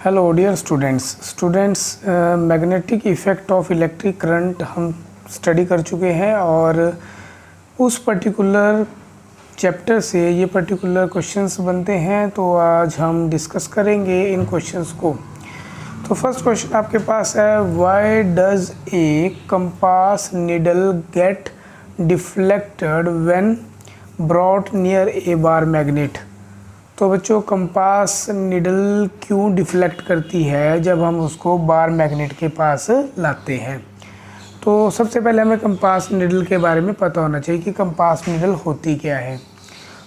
Hello dear students magnetic effect of electric current हम study कर चुके हैं और उस पर्टिकुलर चैप्टर से ये पर्टिकुलर क्वेश्चंस बनते हैं, तो आज हम डिस्कस करेंगे इन क्वेश्चंस को। तो फर्स्ट क्वेश्चन आपके पास है, why does a compass needle get deflected when brought near a bar magnet. तो बच्चों, कंपास निडल क्यों डिफ्लेक्ट करती है जब हम उसको बार मैग्नेट के पास लाते हैं। तो सबसे पहले हमें कंपास निडल के बारे में पता होना चाहिए कि कंपास निडल होती क्या है।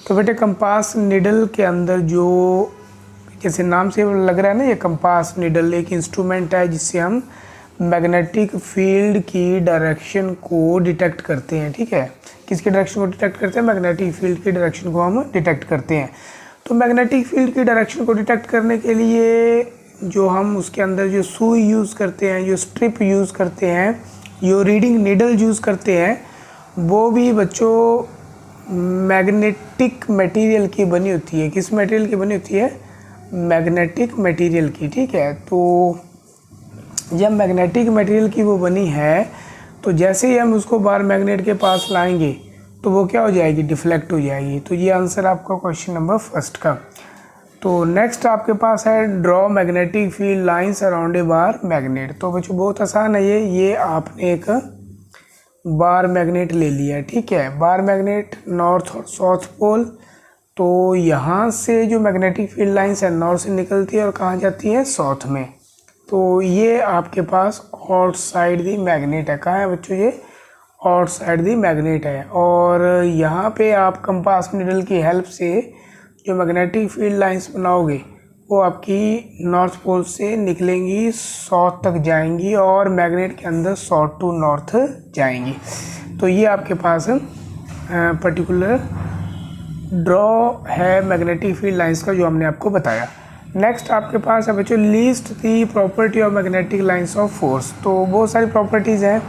तो बेटे, कंपास निडल के अंदर जो जैसे नाम से लग रहा है ना, ये कंपास निडल एक इंस्ट्रूमेंट है जिससे हम मैग्नेटिक फील्ड की डायरेक्शन को डिटेक्ट करते हैं। ठीक है, किसकी डायरेक्शन को डिटेक्ट करते हैं? मैग्नेटिक फील्ड की डायरेक्शन को हम डिटेक्ट करते हैं। तो मैग्नेटिक फील्ड की डायरेक्शन को डिटेक्ट करने के लिए जो हम उसके अंदर जो सुई यूज़ करते हैं, जो स्ट्रिप यूज़ करते हैं, जो रीडिंग नीडल यूज़ करते हैं, वो भी बच्चों मैग्नेटिक मटेरियल की बनी होती है। किस मटेरियल की बनी होती है? मैग्नेटिक मटेरियल की। ठीक है, तो जब मैग्नेटिक मटेरियल की वो बनी है, तो जैसे ही हम उसको बार मैग्नेट के पास लाएंगे तो वो क्या हो जाएगी? डिफ्लेक्ट हो जाएगी। तो ये आंसर आपका क्वेश्चन नंबर फर्स्ट का। तो नेक्स्ट आपके पास है, draw magnetic field lines around a bar magnet. तो बच्चों बहुत आसान है ये आपने एक बार मैग्नेट ले लिया। ठीक है, बार मैग्नेट नॉर्थ और साउथ पोल। तो यहाँ से जो मैग्नेटिक फील्ड लाइंस है नॉर्थ से निकलती है और कहाँ जाती है? साउथ में। तो ये आपके पास आउटसाइड दी मैग्नेट है। कहाँ है बच्चों? ये आउटसाइड दी मैग्नेट है। और यहाँ पे आप कंपास निडल की हेल्प से जो मैग्नेटिक फील्ड लाइंस बनाओगे वो आपकी नॉर्थ पोल से निकलेंगी, साउथ तक जाएंगी और मैग्नेट के अंदर साउथ टू नॉर्थ जाएंगी। तो ये आपके पास पर्टिकुलर ड्रॉ है मैग्नेटिक फील्ड लाइंस का, जो हमने आपको बताया। नेक्स्ट आपके पास है बच्चों, list the property of magnetic lines of force. तो बहुत सारी प्रॉपर्टीज़ हैं,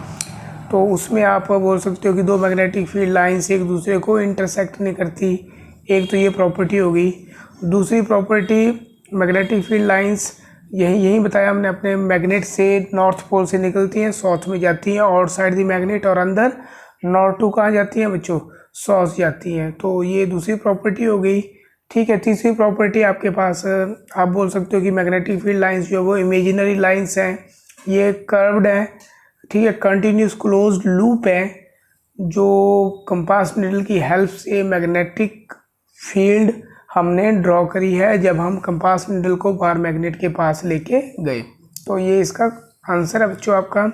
तो उसमें आप बोल सकते हो कि दो मैग्नेटिक फील्ड लाइंस एक दूसरे को इंटरसेक्ट नहीं करती। एक तो ये प्रॉपर्टी हो गई। दूसरी प्रॉपर्टी, मैग्नेटिक फील्ड लाइंस यही बताया हमने, अपने मैग्नेट से नॉर्थ पोल से निकलती हैं, साउथ में जाती हैं आउटसाइड दी मैग्नेट, और अंदर नॉर्थ टू कहाँ जाती हैं बच्चों? साउथ जाती हैं। तो ये दूसरी प्रॉपर्टी हो गई। ठीक है, तीसरी प्रॉपर्टी आपके पास आप बोल सकते हो कि मैग्नेटिक फील्ड लाइंस जो वो इमेजिनरी लाइंस हैं, ये कर्व्ड हैं। ठीक है, कंटिन्यूस क्लोज्ड लूप है जो कंपास निडल की हेल्प से मैग्नेटिक फील्ड हमने ड्रॉ करी है जब हम कंपास निडल को बार मैग्नेट के पास लेके गए। तो ये इसका आंसर है बच्चों आपका।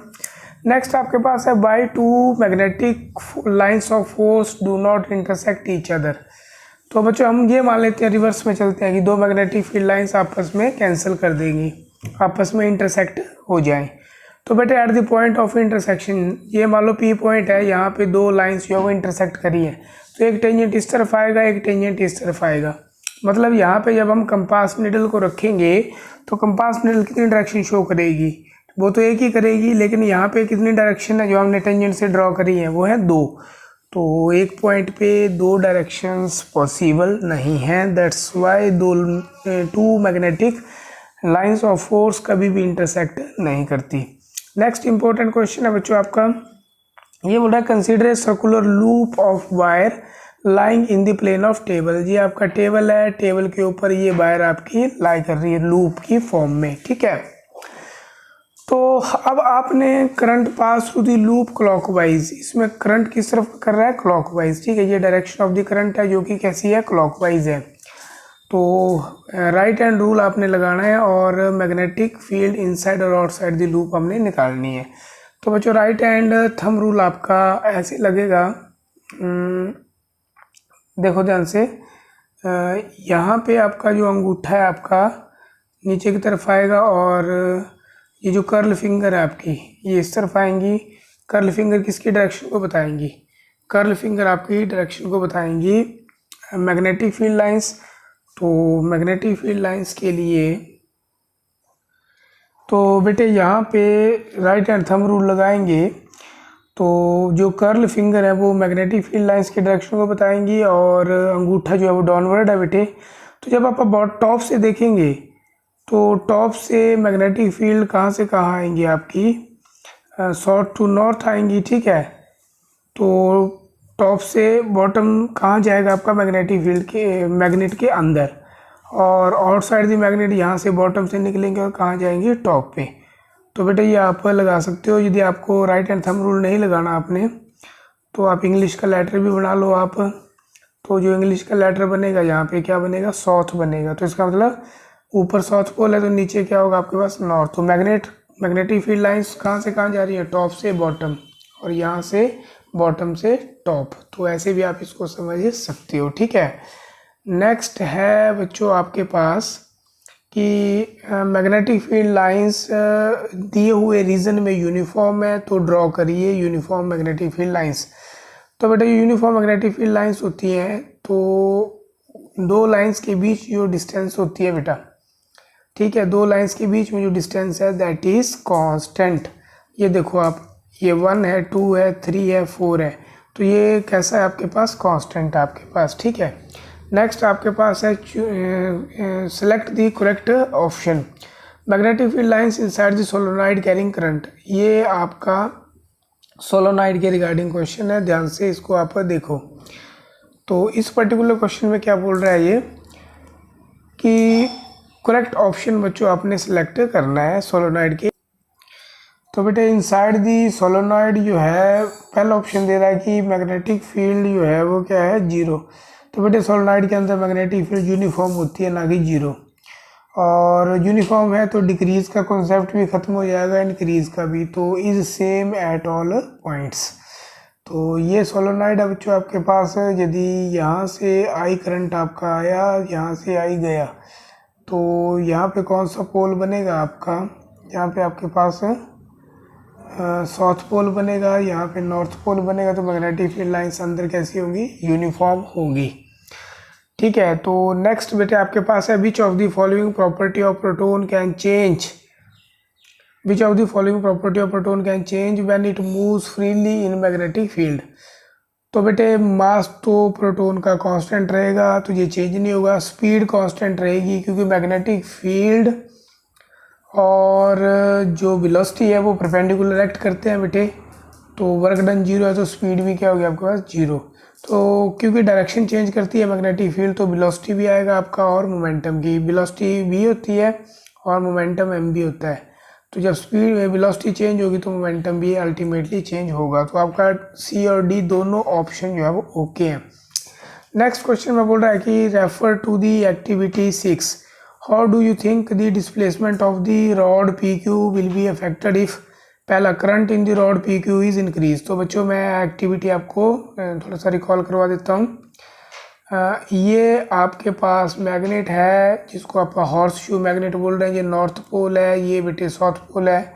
नेक्स्ट आपके पास है, by two magnetic lines of force do not intersect each other. तो बच्चों हम ये मान लेते हैं, रिवर्स में चलते हैं कि दो मैग्नेटिक फील्ड लाइंस आपस में कैंसिल कर देंगी, आपस में इंटरसेक्ट हो जाएं। तो बेटे, at the point of intersection, ये मान लो पी पॉइंट है, यहाँ पे दो लाइंस जो है वो इंटरसेक्ट करी है, तो एक टेंजेंट इस तरफ आएगा, एक टेंजेंट इस तरफ आएगा। मतलब यहाँ पे जब हम कंपास निडल को रखेंगे तो कंपास निडल कितनी डायरेक्शन शो करेगी? वो तो एक ही करेगी, लेकिन यहाँ पे कितनी डायरेक्शन है जो हमने टेंजेंट से ड्रॉ करी है? वो है दो। तो एक पॉइंट पे दो डायरेक्शंस पॉसिबल नहीं हैं। That's why two magnetic lines of force कभी भी इंटरसेक्ट नहीं करती। नेक्स्ट इंपॉर्टेंट क्वेश्चन है बच्चों आपका, ये बोल रहा है, consider a circular loop of wire lying in the plane of table. ये आपका टेबल है, टेबल के ऊपर ये वायर आपकी लाई कर रही है लूप की फॉर्म में। ठीक है, तो अब आपने current pass through the loop clockwise. इसमें करंट किस तरफ कर रहा है? क्लॉकवाइज। ठीक है, ये डायरेक्शन ऑफ द करंट है जो कि कैसी है? क्लॉकवाइज है। तो राइट हैंड रूल आपने लगाना है और मैग्नेटिक फील्ड इनसाइड और आउटसाइड दी लूप हमने निकालनी है। तो बच्चों राइट हैंड थंब रूल आपका ऐसे लगेगा, देखो ध्यान से, यहाँ पे आपका जो अंगूठा है आपका नीचे की तरफ आएगा और ये जो कर्ल फिंगर है आपकी ये इस तरफ आएंगी। कर्ल फिंगर किसकी डायरेक्शन को बताएंगी? कर्ल फिंगर आपकी डायरेक्शन को बताएंगी मैग्नेटिक फील्ड लाइंस। तो मैग्नेटिक फील्ड लाइंस के लिए तो बेटे यहाँ पे राइट हैंड थंब रूल लगाएंगे, तो जो कर्ल फिंगर है वो मैग्नेटिक फील्ड लाइंस की डायरेक्शन को बताएंगी और अंगूठा जो है वो डाउनवर्ड है बेटे। तो जब आप टॉप से देखेंगे तो टॉप से मैग्नेटिक फील्ड कहाँ से कहाँ आएंगी आपकी, साउथ टू नॉर्थ आएंगी, ठीक है। तो टॉप से बॉटम कहाँ जाएगा आपका मैग्नेटिक फील्ड के, मैग्नेट के अंदर, और आउटसाइड दी मैग्नेट यहाँ से बॉटम से निकलेंगे और कहाँ जाएंगे, टॉप पे। तो बेटा ये आप लगा सकते हो। यदि आपको राइट हैंड थंब रूल नहीं लगाना आपने, तो आप इंग्लिश का लेटर भी बना लो आप। तो जो इंग्लिश का लेटर बनेगा यहाँ पे क्या बनेगा, साउथ बनेगा। तो इसका मतलब ऊपर साउथ पोल है तो नीचे क्या होगा आपके पास, नॉर्थ। तो मैग्नेटिक फील्ड लाइंस कहाँ से कहाँ जा रही है, टॉप से बॉटम, और यहाँ से बॉटम से टॉप। तो ऐसे भी आप इसको समझ सकते हो, ठीक है। नेक्स्ट है बच्चों आपके पास कि मैग्नेटिक फील्ड लाइंस दिए हुए रीजन में यूनिफॉर्म है, तो ड्रॉ करिए यूनिफॉर्म मैग्नेटिक फील्ड लाइंस। तो बेटा ये यूनिफॉर्म मैग्नेटिक फील्ड लाइंस होती हैं, तो दो लाइंस के बीच जो डिस्टेंस होती है बेटा, ठीक है, दो लाइंस के बीच में जो डिस्टेंस है दैट इज़ कांस्टेंट। ये देखो आप, ये 1 है, 2 है, 3 है, 4 है, तो ये कैसा है आपके पास, कांस्टेंट आपके पास, ठीक है। नेक्स्ट आपके पास है select the correct option. Magnetic field lines inside the solenoid carrying current. ये आपका सोलोनॉइड के रिगार्डिंग क्वेश्चन है, ध्यान से इसको आप देखो। तो इस पर्टिकुलर क्वेश्चन में क्या बोल रहा है ये कि करेक्ट ऑप्शन बच्चों आपने सेलेक्ट करना है सोलोनॉइड के। तो बेटे इनसाइड दी सोलोनॉइड जो है पहला ऑप्शन दे रहा है कि मैग्नेटिक फील्ड जो है वो क्या है, 0। तो बेटे सोलोनॉइड के अंदर मैग्नेटिक फील्ड यूनिफॉर्म होती है, ना कि 0। और यूनिफॉर्म है तो डिक्रीज का कॉन्सेप्ट भी ख़त्म हो जाएगा, इंक्रीज का भी। तो is same at all points. तो ये सोलोनॉइड है बच्चों आपके पास। यदि यहाँ से आई करंट आपका आया, यहाँ से आई गया, तो यहाँ पे कौन सा पोल बनेगा आपका, यहाँ पे आपके पास साउथ पोल बनेगा, यहाँ पे नॉर्थ पोल बनेगा। तो मैग्नेटिक फील्ड लाइंस अंदर कैसी होंगी, यूनिफॉर्म होंगी, ठीक है। तो नेक्स्ट बेटे आपके पास है which of the following property of proton can change, which of the following property of proton can change when it moves freely in magnetic field. तो बेटे मास तो प्रोटोन का कांस्टेंट रहेगा, तो ये चेंज नहीं होगा। स्पीड कांस्टेंट रहेगी क्योंकि मैग्नेटिक फील्ड और जो वेलोसिटी है वो परपेंडिकुलर एक्ट करते हैं बेटे। तो वर्क डन 0 है तो स्पीड भी क्या होगी आपके पास, 0। तो क्योंकि डायरेक्शन चेंज करती है मैग्नेटिक फील्ड, तो वेलोसिटी भी आएगा आपका, और मोमेंटम की वेलोसिटी v होती है और मोमेंटम m भी होता है। तो जब स्पीड वेलोसिटी चेंज होगी तो मोमेंटम भी अल्टीमेटली चेंज होगा। तो आपका C और D दोनों ऑप्शन जो है वो ओके हैं। नेक्स्ट क्वेश्चन में बोल रहा है कि refer to the activity 6। How do you think the displacement of the rod PQ will be affected if, पहला current in the rod PQ is increase. तो बच्चों मैं एक्टिविटी आपको थोड़ा सा रिकॉल करवा देता हूँ। ये आपके पास मैग्नेट है जिसको आप हॉर्स शू मैग्नेट बोल रहे हैं, ये नॉर्थ पोल है, ये बेटे साउथ पोल है।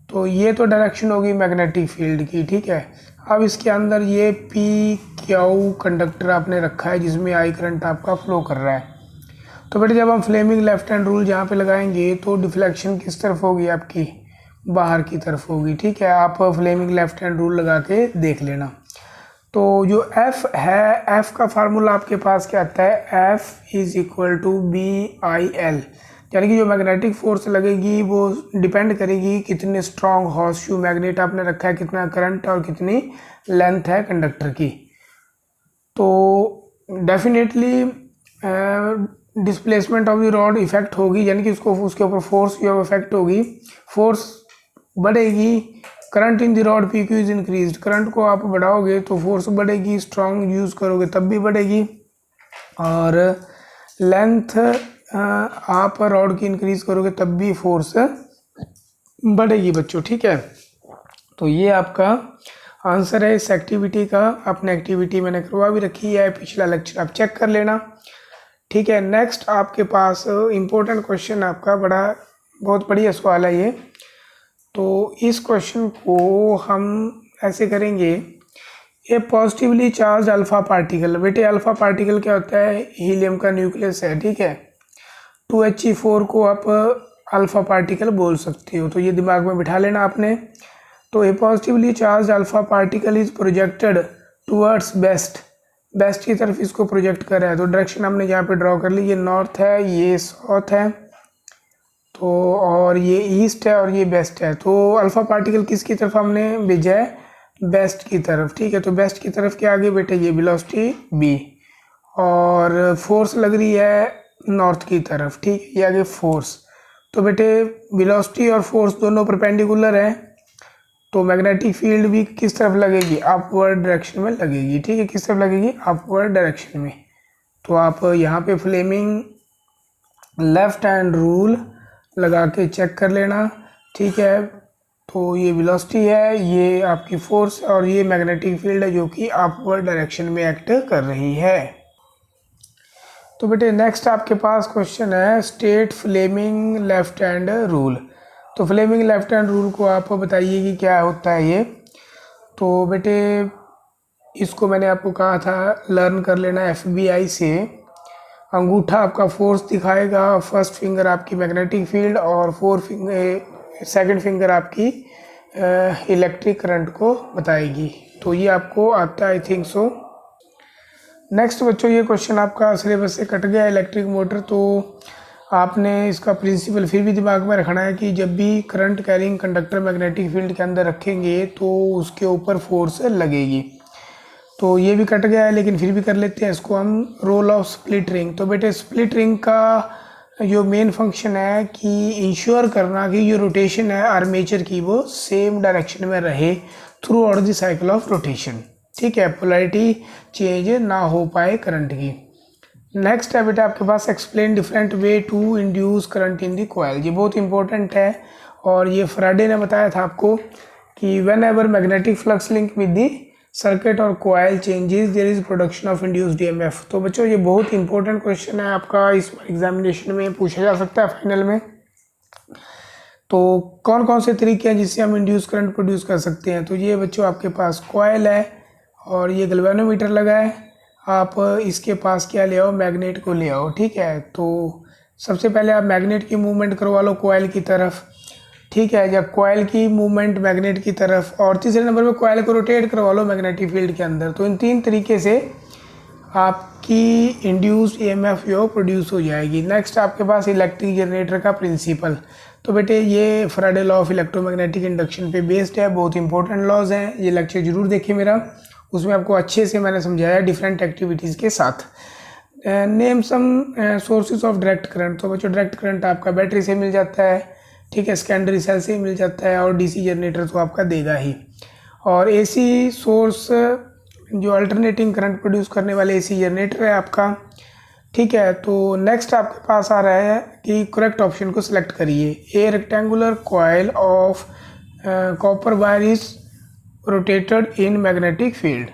तो ये तो डायरेक्शन होगी मैग्नेटिक फील्ड की, ठीक है। अब इसके अंदर ये PQ कंडक्टर आपने रखा है जिसमें आई करंट आपका फ्लो कर रहा है। तो बेटे जब हम फ्लेमिंग लेफ्ट हैंड रूल यहाँ पे लगाएंगे तो डिफ्लेक्शन किस तरफ होगी आपकी, बाहर की तरफ होगी, ठीक है। आप फ्लेमिंग लेफ्ट हैंड रूल लगा के देख लेना। तो जो F है, F का फार्मूला आपके पास क्या आता है, F is equal to BIL, यानी कि जो मैग्नेटिक फोर्स लगेगी वो डिपेंड करेगी कितने स्ट्रॉन्ग हॉर्स शू मैग्नेट आपने रखा है, कितना करंट और कितनी लेंथ है कंडक्टर की। तो definitely displacement of the rod effect होगी, यानी कि उसको उसके ऊपर फोर्स जो इफेक्ट होगी, फोर्स बढ़ेगी। Current in the rod PQ is increase, current को आप बढ़ाओगे तो फोर्स बढ़ेगी, स्ट्रॉन्ग यूज़ करोगे तब भी बढ़ेगी। और लेंथ आप रॉड की इंक्रीज करोगे तब भी फोर्स बढ़ेगी बच्चों, ठीक है। तो ये आपका आंसर है इस एक्टिविटी का। अपने एक्टिविटी मैंने करवा भी रखी है, पिछला लेक्चर आप चेक कर लेना, ठीक है। नेक्स्ट आपके पास इम्पोर्टेंट क्वेश्चन आपका बहुत बढ़िया सवाल है ये। तो इस क्वेश्चन को हम ऐसे करेंगे, ये पॉजिटिवली चार्ज अल्फा पार्टिकल, बेटे अल्फा पार्टिकल क्या होता है, हीलियम का न्यूक्लियस है, ठीक है। 2He4 को आप अल्फा पार्टिकल बोल सकते हो, तो ये दिमाग में बिठा लेना आपने। तो ये positively charge alpha particle is projected towards west की तरफ इसको प्रोजेक्ट कर रहा है। तो डायरेक्शन हमने यहाँ पे ड्रॉ कर ली, ये नॉर्थ है, ये साउथ है, तो और ये ईस्ट है और ये वेस्ट है, तो अल्फ़ा पार्टिकल किसकी तरफ हमने भेजा है, वेस्ट की तरफ। ठीक है, तो वेस्ट की तरफ के आगे बेटे ये वेलोसिटी b, और फोर्स लग रही है नॉर्थ की तरफ। ठीक है, ये आगे फोर्स। तो बेटे वेलोसिटी और फोर्स दोनों परपेंडिकुलर हैं, तो मैग्नेटिक फील्ड भी किस तरफ लगेगी, अपवर्ड डायरेक्शन में लगेगी। ठीक है, किस तरफ लगेगी, अपवर्ड डायरेक्शन में। तो आप यहाँ पे फ्लेमिंग लेफ्ट हैंड रूल लगा के चेक कर लेना। ठीक है, तो ये वेलोसिटी है, ये आपकी फोर्स, और ये मैग्नेटिक फील्ड है जो कि अपवर्ड डायरेक्शन में एक्ट कर रही है। तो बेटे नेक्स्ट आपके पास क्वेश्चन है, state Fleming left hand rule. तो फ्लेमिंग लेफ्ट हैंड रूल को आप बताइए कि क्या होता है ये। तो बेटे इसको मैंने आपको कहा था लर्न कर लेना FBI से। अंगूठा आपका फोर्स दिखाएगा, फर्स्ट फिंगर आपकी मैग्नेटिक फील्ड, और सेकंड फिंगर आपकी इलेक्ट्रिक करंट को बताएगी। तो ये आपको आता है, आई थिंक सो। नेक्स्ट बच्चों, ये क्वेश्चन आपका सिलेबस से कट गया, इलेक्ट्रिक मोटर। तो आपने इसका प्रिंसिपल फिर भी दिमाग में रखना है कि जब भी current carrying conductor magnetic field के अंदर रखेंगे तो उसके ऊपर फोर्स लगेगी। तो ये भी कट गया है, लेकिन फिर भी कर लेते हैं इसको हम। Role of split ring. तो बेटे स्प्लिट रिंग का जो मेन फंक्शन है कि इंश्योर करना कि जो रोटेशन है आर्मेचर की वो सेम डायरेक्शन में रहे through out the cycle of rotation. ठीक है, पोलैरिटी चेंज ना हो पाए करंट की। नेक्स्ट है बेटा आपके पास, explain different way to induce current in the coil. ये बहुत इंपॉर्टेंट है, और ये फ्राइडे ने बताया था आपको कि whenever magnetic flux link with the circuit और coil changes there is production of induced EMF। तो बच्चों ये बहुत इंपॉर्टेंट क्वेश्चन है आपका, इस एग्जामिनेशन में पूछा जा सकता है फाइनल में। तो कौन कौन से तरीके हैं जिससे हम इंड्यूस करंट प्रोड्यूस कर सकते हैं। तो ये बच्चों आपके पास कॉइल है, और ये गैल्वेनोमीटर लगा है। आप इसके पास क्या ले आओ, मैग्नेट को ले आओ। ठीक है, तो सबसे पहले आप मैग्नेट की मूवमेंट करवा लो कॉइल की तरफ। ठीक है, जब कॉइल की मूवमेंट मैग्नेट की तरफ, और तीसरे नंबर पे कॉइल को रोटेट करवा लो मैग्नेटिक फील्ड के अंदर। तो इन तीन तरीके से आपकी इंड्यूस्ड EMF जो प्रोड्यूस हो जाएगी। नेक्स्ट आपके पास इलेक्ट्रिक जनरेटर का प्रिंसिपल। तो बेटे ये Friday law of electromagnetic induction पे बेस्ड है, बहुत इंपॉर्टेंट लॉज हैं। ये लेक्चर जरूर देखिए मेरा, उसमें आपको अच्छे से मैंने समझाया डिफरेंट एक्टिविटीज़ के साथ। Name some sources of direct current. तो बच्चों डायरेक्ट करंट आपका बैटरी से मिल जाता है। ठीक है, सेकेंडरी सेल से मिल जाता है, और DC जनरेटर तो आपका देगा ही। और AC सोर्स जो अल्टरनेटिंग करंट प्रोड्यूस करने वाले AC जनरेटर है आपका। ठीक है, तो नेक्स्ट आपके पास आ रहा है कि करेक्ट ऑप्शन को सिलेक्ट करिए। A rectangular coil of copper wire is rotated in magnetic field,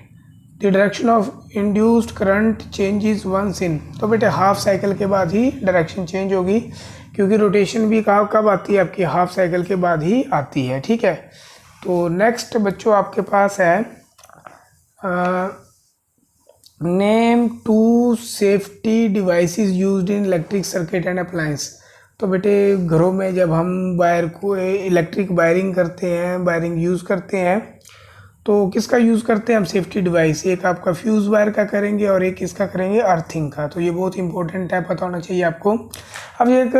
the direction of induced current changes once in. तो बेटे हाफ साइकिल के बाद ही डायरेक्शन चेंज होगी, क्योंकि रोटेशन भी कब आती है आपकी, हाफ साइकिल के बाद ही आती है। ठीक है, तो नेक्स्ट बच्चों आपके पास है name two safety devices used in electric circuit and appliance. तो बेटे घरों में जब हम वायर को इलेक्ट्रिक वायरिंग करते हैं, वायरिंग यूज़ करते हैं, तो किसका यूज़ करते हैं हम, सेफ्टी डिवाइस। एक आपका फ्यूज़ वायर का करेंगे और एक किसका करेंगे, अर्थिंग का। तो ये बहुत इंपॉर्टेंट है, पता होना चाहिए आपको। अब ये एक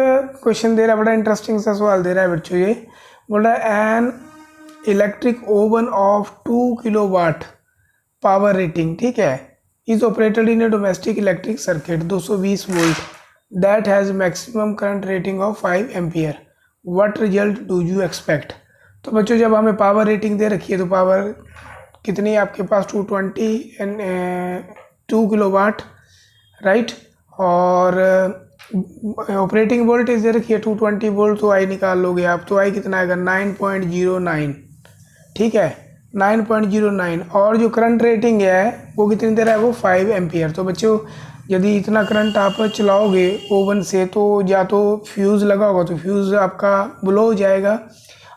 क्वेश्चन दे रहा है, बड़ा इंटरेस्टिंग सा सवाल दे रहा है बच्चों। ये बोल रहा है an electric oven of 2 kilowatt power rating, ठीक है, is operated in A domestic electric circuit 220 volt that has maximum current rating of 5 ampere, what result do you expect. तो बच्चों जब हमें पावर रेटिंग दे रखी है, तो पावर कितनी है आपके पास, 2 किलोवाट, राइट, और ऑपरेटिंग वोल्टेज दे रखी है 220 वोल्ट। तो आई निकाल लोगे आप, तो आई कितना आएगा, 9.09, ठीक है, 9.09। और जो करंट रेटिंग है वो कितनी दे रहा है, वो 5 एम्पियर। तो बच्चों यदि इतना करंट आप चलाओगे ओवन से, तो या तो फ्यूज़ लगा होगा तो फ्यूज़ आपका ब्लो हो जाएगा,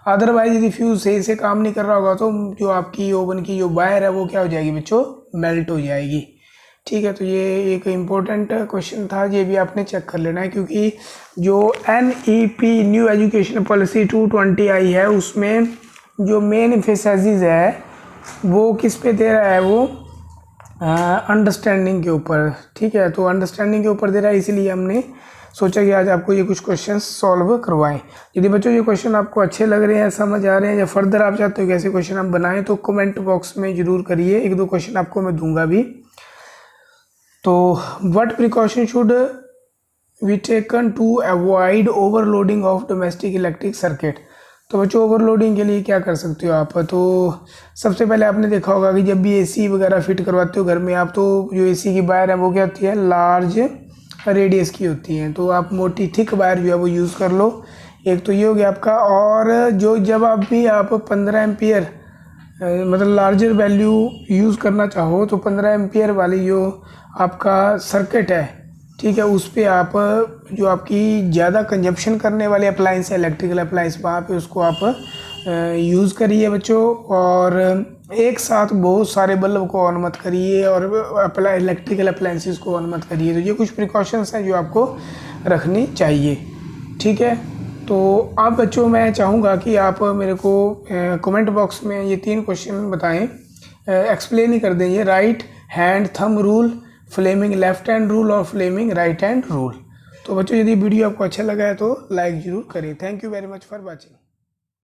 अदरवाइज यदि फ्यूज़ सही से काम नहीं कर रहा होगा तो जो आपकी ओवन की जो वायर है वो क्या हो जाएगी बच्चों, मेल्ट हो जाएगी। ठीक है, तो ये एक इम्पोर्टेंट क्वेश्चन था, ये भी आपने चेक कर लेना है, क्योंकि जो NEP न्यू एजुकेशन पॉलिसी 220 आई है, उसमें जो मेन एम्फेसाइज है वो किस पे दे रहा है, वो अंडरस्टैंडिंग के ऊपर। ठीक है, तो अंडरस्टैंडिंग के ऊपर दे रहा है, इसीलिए हमने सोचा कि आज आपको ये कुछ क्वेश्चन सॉल्व करवाएं। यदि बच्चों ये क्वेश्चन आपको अच्छे लग रहे हैं, समझ आ रहे हैं, या फर्दर आप चाहते हो कि ऐसे क्वेश्चन हम बनाएं तो कमेंट बॉक्स में ज़रूर करिए। एक दो क्वेश्चन आपको मैं दूंगा भी। तो what precaution should we taken to avoid overloading of domestic electric circuit. तो बच्चों ओवरलोडिंग के लिए क्या कर सकते हो आप। तो सबसे पहले आपने देखा होगा कि जब भी एसी वगैरह फिट करवाते हो घर में आप, तो जो एसी की वायर है वो क्या होती है, लार्ज रेडियस की होती हैं। तो आप मोटी थिक वायर जो है वो यूज़ कर लो। एक तो ये हो गया आपका। और जो जब आप भी आप 15 एम्पियर मतलब लार्जर वैल्यू यूज़ करना चाहो तो 15 एम्पियर वाली जो आपका सर्किट है, ठीक है, उस पर आप जो आपकी ज़्यादा कंजप्शन करने वाले अप्लाइंस है, इलेक्ट्रिकल अप्लाइंस, वहाँ पे उसको आप यूज़ करिए बच्चों। और एक साथ बहुत सारे बल्ब को ऑन मत करिए और इलेक्ट्रिकल अप्लाइंसेस को ऑन मत करिए। तो ये कुछ प्रिकॉशंस हैं जो आपको रखनी चाहिए, ठीक है। तो आप बच्चों मैं चाहूँगा कि आप मेरे को कमेंट बॉक्स में ये 3 क्वेश्चन बताएं, एक्सप्लेन ही कर दें। ये right hand thumb rule, Fleming left hand rule और फ्लेमिंग राइट हैंड रूल। तो बच्चों यदि वीडियो आपको अच्छा लगा है तो लाइक ज़रूर करें। Thank you very much for watching.